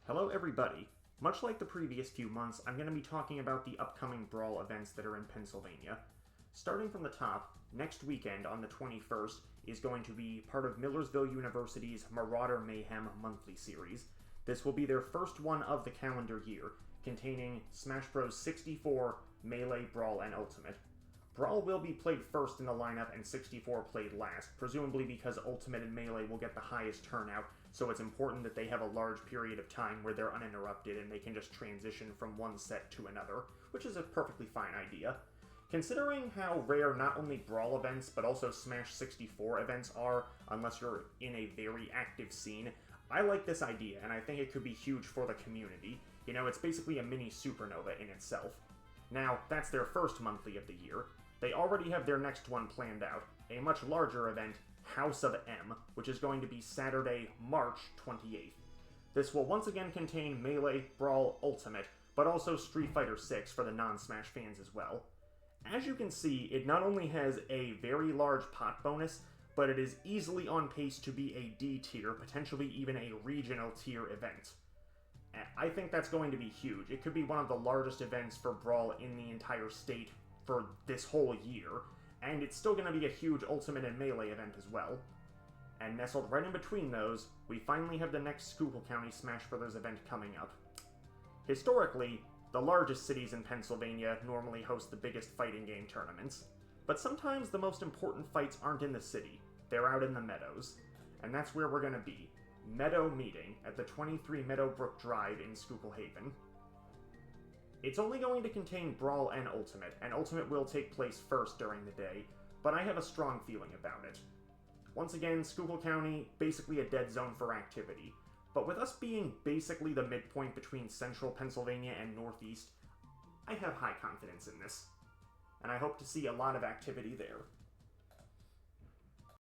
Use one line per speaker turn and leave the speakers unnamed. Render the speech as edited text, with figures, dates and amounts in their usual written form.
Hello everybody! Much like the previous few months, I'm going to be talking about the upcoming Brawl events that are in Pennsylvania. Starting from the top, next weekend on the 21st is going to be part of Millersville University's Marauder Mayhem monthly series. This will be their first one of the calendar year, containing Smash Bros. 64, Melee, Brawl, and Ultimate. Brawl will be played first in the lineup and 64 played last, presumably because Ultimate and Melee will get the highest turnout, so it's important that they have a large period of time where they're uninterrupted and they can just transition from one set to another, which is a perfectly fine idea. Considering how rare not only Brawl events, but also Smash 64 events are, unless you're in a very active scene, I like this idea, and I think it could be huge for the community. You know, it's basically a mini supernova in itself. Now, that's their first monthly of the year. They already have their next one planned out, a much larger event, House of M, which is going to be Saturday, March 28th. This will once again contain Melee, Brawl, Ultimate, but also Street Fighter VI for the non-Smash fans as well. As you can see, it not only has a very large pot bonus, but it is easily on pace to be a D tier, potentially even a regional tier event. I think that's going to be huge. It could be one of the largest events for Brawl in the entire state for this whole year, and it's still going to be a huge Ultimate and Melee event as well. And nestled right in between those, we finally have the next Schuylkill County Smash Bros. Event coming up. Historically, the largest cities in Pennsylvania normally host the biggest fighting game tournaments, but sometimes the most important fights aren't in the city, they're out in the meadows. And that's where we're going to be, Meadow Meeting at the 23 Meadowbrook Drive in Schuylkill Haven. It's only going to contain Brawl and Ultimate will take place first during the day, but I have a strong feeling about it. Once again, Schuylkill County, basically a dead zone for activity, but with us being basically the midpoint between central Pennsylvania and northeast, I have high confidence in this, and I hope to see a lot of activity there.